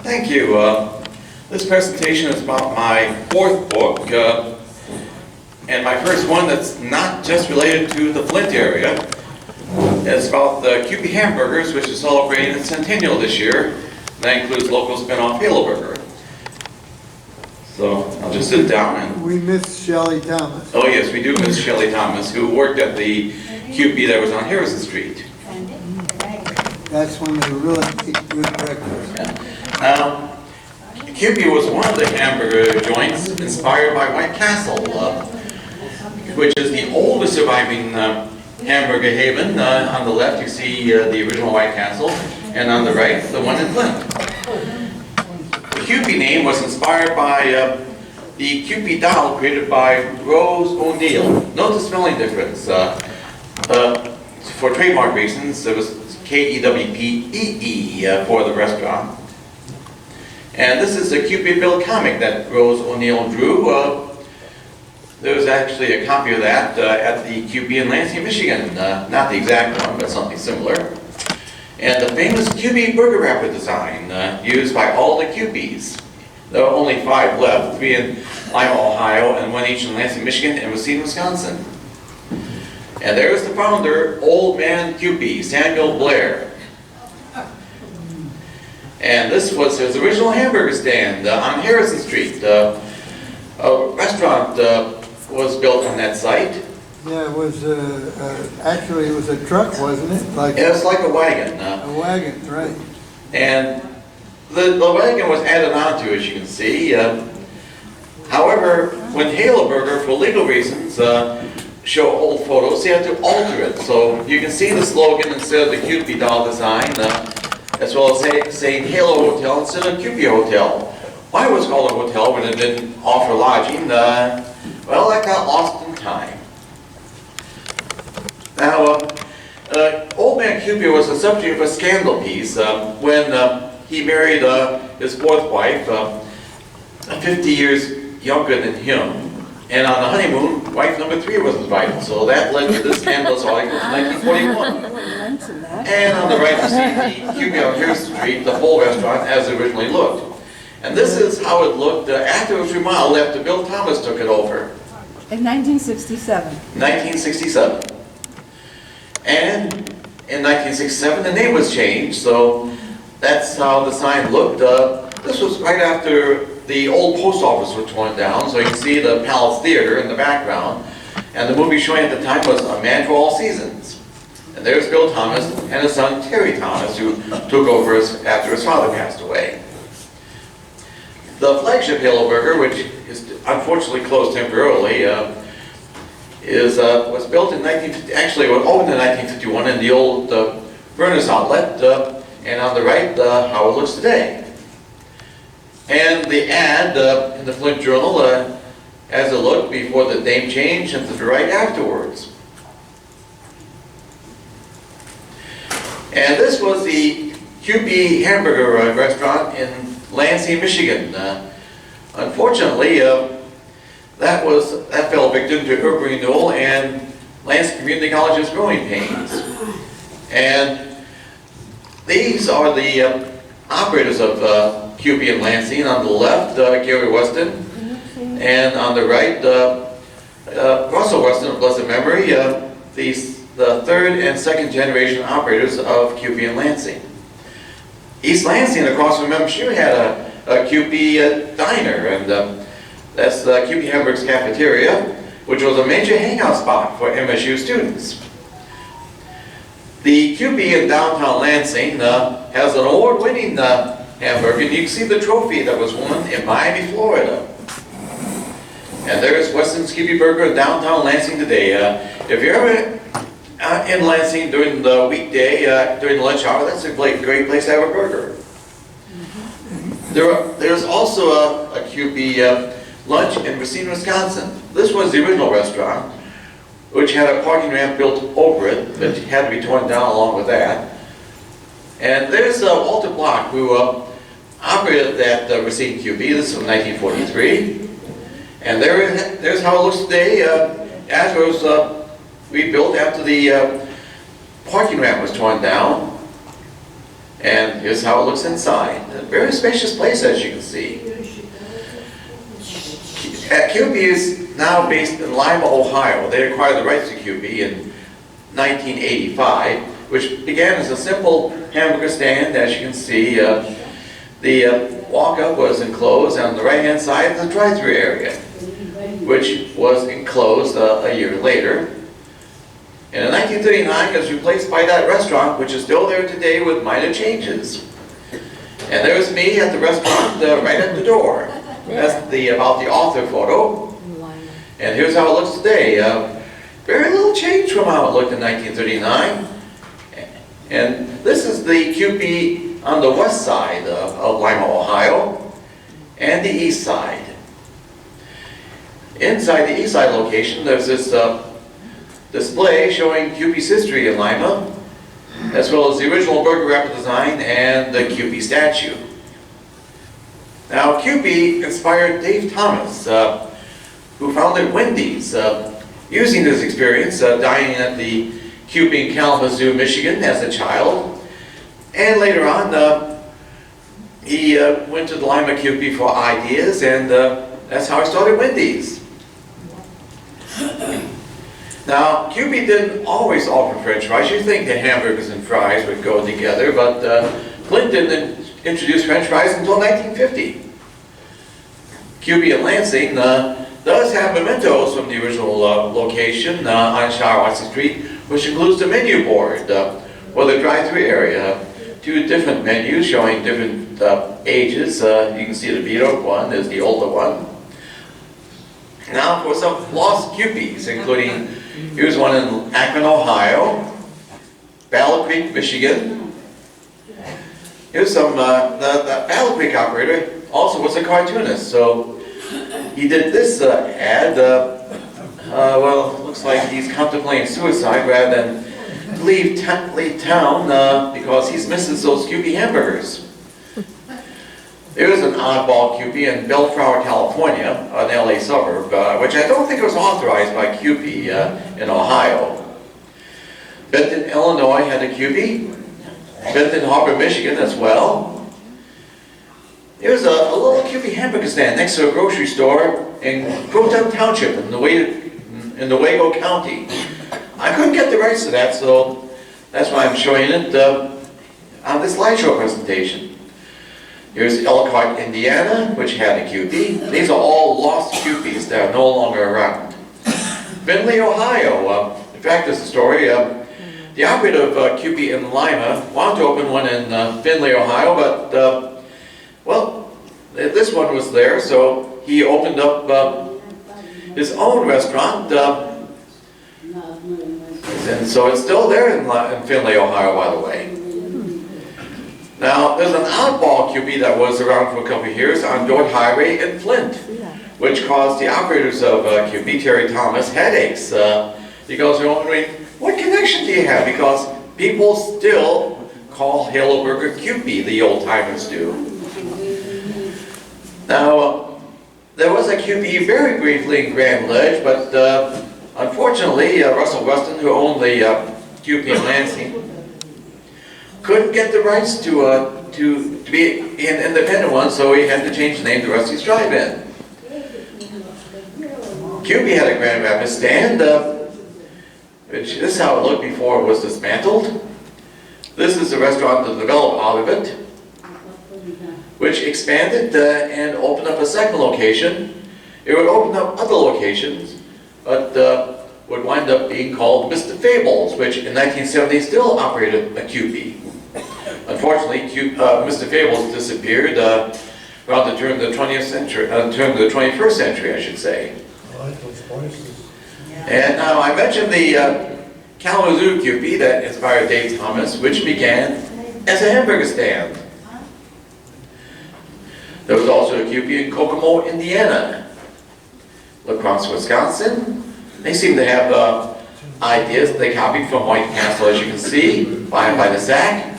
Thank you. This presentation is about my fourth book, and my first one that's not just related to the Flint area. It's about the Kewpee Hamburgers, which is celebrating its centennial this year. That includes local spin-off Halo Burger. So I'll just sit down and... We miss Shelley Thomas. Oh yes, we do miss Shelley Thomas, who worked at the Kewpee that was on Harrison Street. That's when they really ate good breakfast. Now, Kewpee was one of the hamburger joints inspired by White Castle, which is the oldest surviving hamburger haven. On the left you see the original White Castle, and on the right the one in Flint. The Kewpee name was inspired by the Kewpee doll created by Rose O'Neill. Note the spelling difference. For trademark reasons, it was K-E-W-P-E-E for the restaurant. And this is a Kewpee Bill comic that Rose O'Neill drew. There's actually a copy of that at the Kewpee in Lansing, Michigan. Not the exact one, but something similar. And the famous Kewpee burger wrapper design used by all the Kewpees. There are only 5 left, 3 in Lima, Ohio, and 1 each in Lansing, Michigan, and Racine, Wisconsin. And there's the founder, Old Man Kewpee, Samuel Blair. And this was his original hamburger stand on Harrison Street. A restaurant was built on that site. Yeah, it was actually it was a truck, wasn't it? Like it was like a wagon. A wagon, right. And the wagon was added on to, as you can see. However, when Halo Burger, for legal reasons, show old photos, they had to alter it. So you can see the slogan instead of the Kewpee doll design, as well as saying Halo Hotel instead of Kewpee Hotel. Why it was called a hotel when it didn't offer lodging? Well, that got lost in time. Now, Old Man Kewpee was the subject of a scandal piece when he married his 4th wife, 50 years younger than him. And on the honeymoon, wife number 3 was invited, so that led to this scandalous article in 1941. And on the right you see the Kewpee on Harrison Street, the whole restaurant as it originally looked. And this is how it looked after it was remodeled, after Bill Thomas took it over. In 1967. 1967. And in 1967 the name was changed, so that's how the sign looked. This was right after the old post office was torn down, so you can see the Palace Theater in the background. And the movie showing at the time was A Man for All Seasons. And there's Bill Thomas and his son Terry Thomas, who took over after his father passed away. The flagship Halo Burger, which is unfortunately closed temporarily, was built in 1950. Actually, it was opened in 1951 in the old Furnace Outlet, and on the right, how it looks today. And the ad in the Flint Journal as it looked before the name change, and to the right afterwards. And this was the Kewpee Hamburger restaurant in Lansing, Michigan. Unfortunately, that fell victim to urban renewal and Lansing Community College's growing pains. And these are the operators of Kewpee in Lansing. On the left, Gary Weston, and on the right, Russell Weston of blessed memory, the 3rd and 2nd generation operators of Kewpee in Lansing. East Lansing, across from MSU, had a Kewpee diner, and that's the Kewpee Hamburgers cafeteria, which was a major hangout spot for MSU students. The Kewpee in downtown Lansing has an award-winning hamburger, and you can see the trophy that was won in Miami, Florida. And there's Weston's Kewpee Burger in downtown Lansing today. If you're ever in Lansing during the weekday, during the lunch hour, that's a great place to have a burger. There's also a Kewpee lunch in Racine, Wisconsin. This was the original restaurant, which had a parking ramp built over it, but had to be torn down along with that. And there's Walter Block, who operated that Racine Kewpee. This is from 1943. And there's how it looks today, as it was rebuilt after the parking ramp was torn down. And here's how it looks inside. A very spacious place, as you can see. Kewpee is now based in Lima, Ohio. They acquired the rights to Kewpee in 1985, which began as a simple hamburger stand. As you can see, the walk-up was enclosed, and on the right-hand side is the drive-thru area, which was enclosed a year later. And in 1939, it was replaced by that restaurant, which is still there today with minor changes. And there's me at the restaurant right at the door. That's about the author photo. And here's how it looks today. Very little change from how it looked in 1939. And this is the Kewpee on the west side of Lima, Ohio, and the east side. Inside the east side location, there's this display showing Kewpee's history in Lima, as well as the original burger wrapper design and the Kewpee statue. Now, Kewpee inspired Dave Thomas, who founded Wendy's, using this experience, dining at the Kewpee in Kalamazoo, Michigan as a child. And later on, he went to the Lima Kewpee for ideas, and that's how he started Wendy's. Now, Kewpee didn't always offer French fries. You'd think the hamburgers and fries would go together, but Flint didn't introduce French fries until 1950. Kewpee in Lansing does have mementos from the original location on Shiawassee Street, which includes the menu board for the drive-thru area. Two different menus showing different ages. You can see the beat-up one is the older one. Now for some lost Kewpees, including, here's one in Akron, Ohio, Battle Creek, Michigan. Here's some, the Battle Creek operator also was a cartoonist, so he did this ad, well, looks like he's contemplating suicide rather than leave town because he misses those Kewpee hamburgers. There's an oddball Kewpee in Bellflower, California, an LA suburb, which I don't think was authorized by Kewpee in Ohio. Benton, Illinois had a Kewpee. Benton Harbor, Michigan as well. There's a little Kewpee hamburger stand next to a grocery store in Croton Township in Newaygo County. I couldn't get the rights to that, so that's why I'm showing it on this slideshow presentation. Here's Elkhart, Indiana, which had a Kewpee. These are all lost Kewpees that are no longer around. Findlay, Ohio. In fact, there's a story. The operator of Kewpee in Lima wanted to open one in Findlay, Ohio, but, well, this one was there, so he opened up his own restaurant. And so it's still there in Findlay, Ohio, by the way. Now, there's an oddball Kewpee that was around for a couple of years on Dordt Highway in Flint, which caused the operators of Kewpee, Terry Thomas, headaches. Because they're wondering, what connection do you have? Because people still call Halo Burger Kewpee, the old timers do. Now, there was a Kewpee very briefly in Grand Ledge, but unfortunately, Russell Weston, who owned the Kewpee in Lansing, couldn't get the rights to be an independent one, so he had to change the name to Rusty's Drive-In. Kewpee had a Grand Rapids stand, which this is how it looked before it was dismantled. This is the restaurant that developed out of it, which expanded and opened up a second location. It would open up other locations, but would wind up being called Mr. Fables, which in 1970 still operated a Kewpee. Unfortunately, Mr. Fables disappeared around the turn of the 20th century, turn of the 21st century, I should say. I like those prices. And now I mentioned the Kalamazoo Kewpee that inspired Dave Thomas, which began as a hamburger stand. There was also a Kewpee in Kokomo, Indiana. La Crosse, Wisconsin. They seem to have ideas they copied from White Castle, as you can see, by the sack.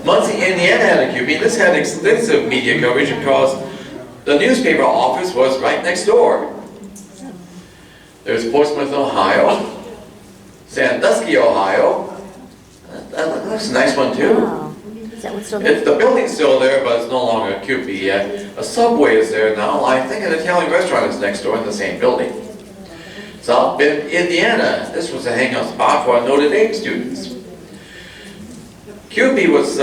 Muncie, Indiana had a Kewpee. This had extensive media coverage because the newspaper office was right next door. There's Portsmouth, Ohio. Sandusky, Ohio. That's a nice one too. Wow. Is that what's still there? The building's still there, but it's no longer Kewpee. A Subway is there now. I think an Italian restaurant is next door in the same building. South Bend, Indiana. This was a hangout spot for our Notre Dame students. Kewpee was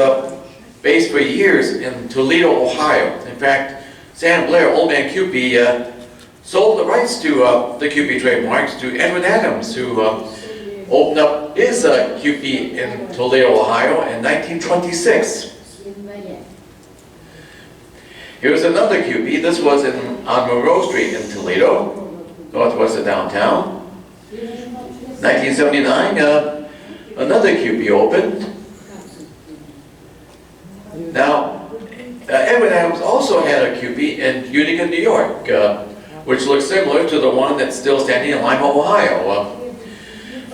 based for years in Toledo, Ohio. In fact, Sam Blair, old man Kewpee, sold the rights to the Kewpee trademarks to Edward Adams, who opened up his Kewpee in Toledo, Ohio in 1926. Here's another Kewpee. This was on Monroe Street in Toledo, northwest of downtown. 1979, another Kewpee opened. Now, Edward Adams also had a Kewpee in Utica, New York, which looks similar to the one that's still standing in Lima, Ohio.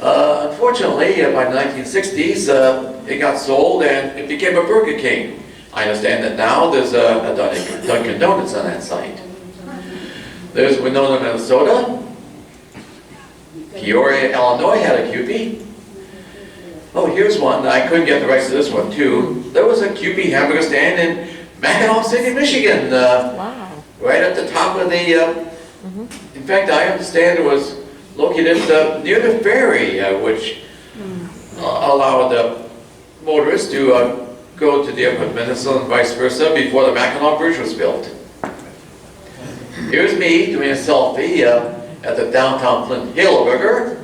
Unfortunately, by the 1960s, it got sold and it became a Burger King. I understand that now there's a Dunkin' Donuts on that site. There's Winona, Minnesota. Peoria, Illinois had a Kewpee. Oh, here's one. I couldn't get the rights to this one, too. There was a Kewpee hamburger stand in Mackinac City, Michigan. Wow. Right at the top of the... In fact, I understand it was located near the ferry, which allowed motorists to go to the Upper Peninsula and vice versa before the Mackinac Bridge was built. Here's me doing a selfie at the downtown Flint Hamburger.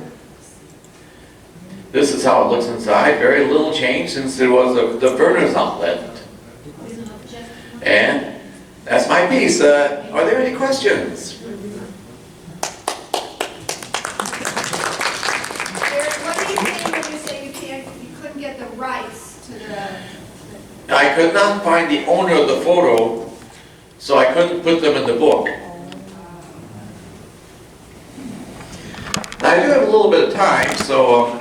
This is how it looks inside. Very little change since it was the Verner's outlet. And that's my piece. Are there any questions? What do you mean when you say you couldn't get the rights to the... I could not find the owner of the photo, so I couldn't put them in the book. Now, I do have a little bit of time, so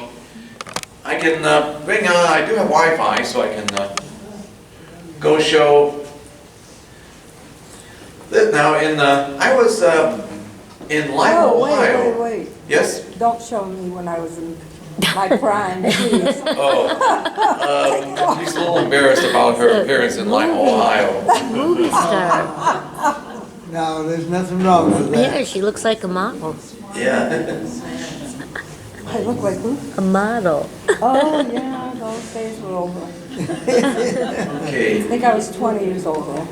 I can bring on, I do have Wi-Fi, so I can go show this. Now, I was in Lima, Oh, Ohio. wait. Yes? Don't show me when I was in my prime, please. Oh, she's a little embarrassed about her appearance in Lima, Ohio. Movie star. No, there's nothing wrong with that. Yeah, she looks like a model. Yeah. I look like who? A model. Oh, yeah, those days were over. I Okay, think I was 20 years old then.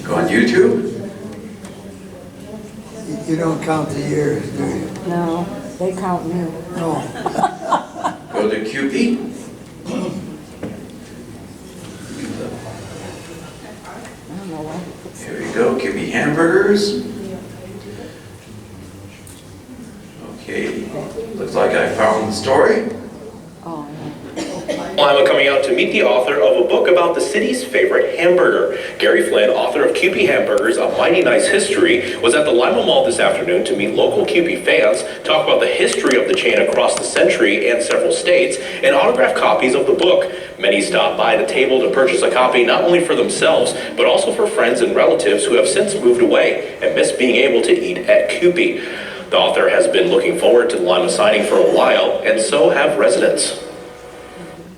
go on YouTube. You don't count the years, do you? No, they count me. No. Go to Kewpee. I don't know why. Here we go, Kewpee Hamburgers. Okay, looks like I found the story. Oh, yeah. Lima coming out to meet the author of a book about the city's favorite hamburger. Gary Flynn, author of Kewpee Hamburgers, A Mighty Nice History, was at the Lima Mall this afternoon to meet local Kewpee fans, talk about the history of the chain across the century and several states, and autograph copies of the book. Many stopped by the table to purchase a copy not only for themselves, but also for friends and relatives who have since moved away and miss being able to eat at Kewpee. The author has been looking forward to the Lima signing for a while, and so have residents.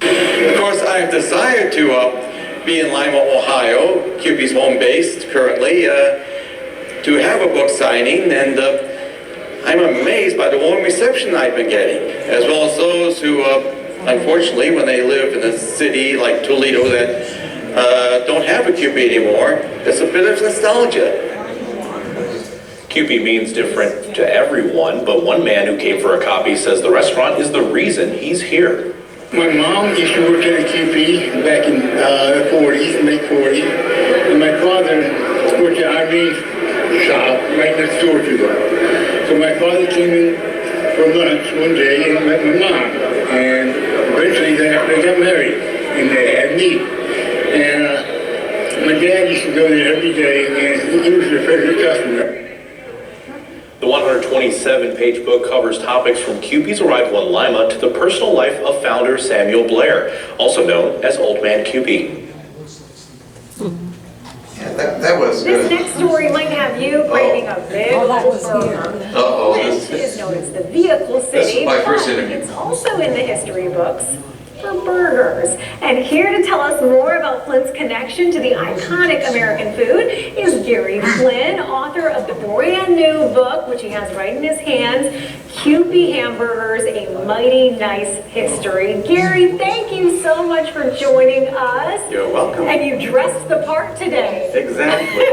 Of course, I have desired to be in Lima, Ohio, Kewpee's home base currently, to have a book signing, and I'm amazed by the warm reception I've been getting, as well as those who, unfortunately, when they live in a city like Toledo that don't have a Kewpee anymore, it's a bit of nostalgia. Kewpee means different to everyone, but one man who came for a copy says the restaurant is the reason he's here. My mom used to work at a Kewpee back in the 40s, late 40s, and my father worked at Irene's shop right next door to them. So my father came in for lunch one day and met my mom, and eventually they got married, and they had me. And my dad used to go there every day, and he was their favorite customer. The 127-page book covers topics from Kewpee's arrival in Lima to the personal life of founder Samuel Blair, also known as Old Man Kewpee. Yeah, that was This good. next story might have you grabbing a big Oh, that was burger. here. Uh-oh, Flint this is known as the vehicle this is city, my first but interview. it's also in the history books for Hamburgers. And here to tell us more about Flint's connection to the iconic American food is Gary Flinn, author of the brand new book, which he has right in his hands, Kewpee Hamburgers, A Mighty Nice History. Gary, thank you so much for joining us. You're welcome. And you dressed the part today. Exactly.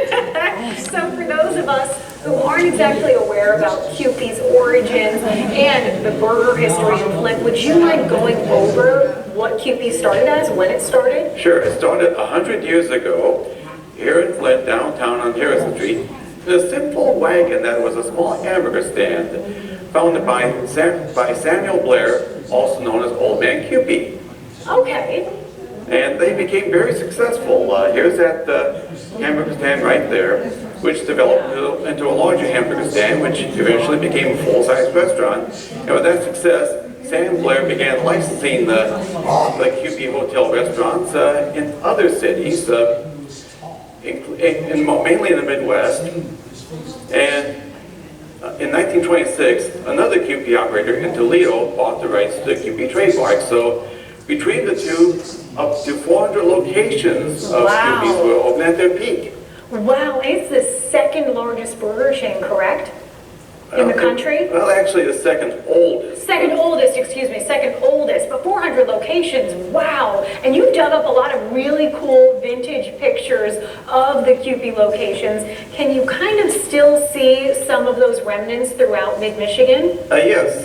So for those of us who aren't exactly aware about Kewpee's origins and the burger history in Flint, would you mind going over what Kewpee started as, when it started? Sure, it started 100 years ago here in Flint, downtown on Harrison Street, in a simple wagon that was a small hamburger stand founded by Samuel Blair, also known as Old Man Kewpee. Okay. And they became very successful. Here's that hamburger stand right there, which developed into a larger hamburger stand, which eventually became a full-size restaurant. And with that success, Sam Blair began licensing the Kewpee Hotel restaurants in other cities, mainly in the Midwest. And in 1926, another Kewpee operator in Toledo bought the rights to the Kewpee trademark. So between the two, up to 400 locations of Kewpees were open at their peak. Wow, it's the second largest burger chain, correct? In the country? Well, actually the second oldest. Second oldest, but 400 locations, wow. And you've dug up a lot of really cool vintage pictures of the Kewpee locations. Can you kind of still see some of those remnants throughout mid-Michigan? Yes,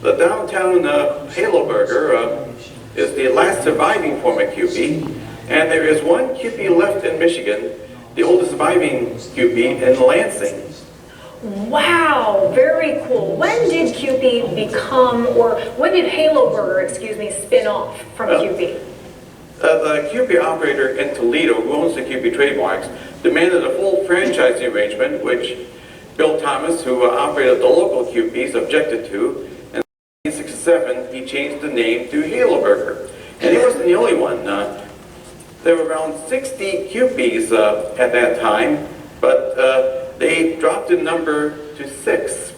the downtown Halo Burger is the last surviving form of Kewpee, and there is one Kewpee left in Michigan, the oldest surviving Kewpee in Lansing. Wow, very cool. When did Kewpee become, or when did Halo Burger, spin off from Kewpee? The Kewpee operator in Toledo, who owns the Kewpee trademarks, demanded a full franchising arrangement, which Bill Thomas, who operated the local Kewpees, objected to. And in 1967, he changed the name to Halo Burger. And he wasn't the only one. There were around 60 Kewpees at that time, but they dropped the number to 6.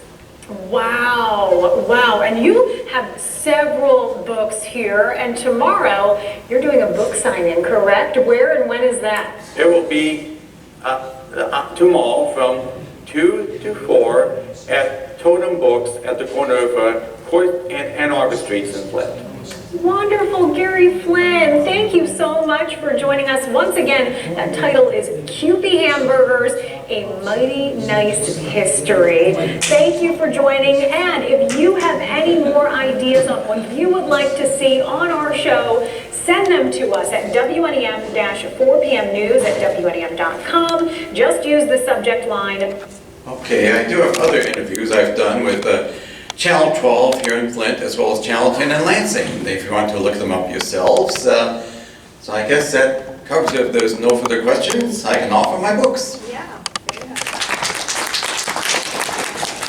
Wow, wow. And you have several books here, and tomorrow you're doing a book signing, correct? Where and when is that? It will be tomorrow from 2 to 4 at Totem Books at the corner of Court and Ann Arbor Streets in Flint. Wonderful, Gary Flinn. Thank you so much for joining us. Once again, that title is Kewpee Hamburgers, A Mighty Nice History. Thank you for joining, and if you have any more ideas on what you would like to see on our show, send them to us at WNEM-4pmnews@WNEM.com. Just use the subject line. Okay, I do have other interviews I've done with Channel 12 here in Flint, as well as Channel 10 in Lansing, if you want to look them up yourselves. So I guess that covers it. If there's no further questions, I can offer my books.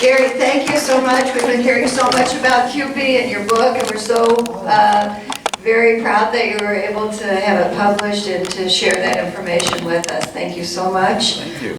Gary, thank you so much. We've been hearing so much about Kewpee and your book, and we're so very proud that you were able to have it published and to share that information with us. Thank you so much. Thank you.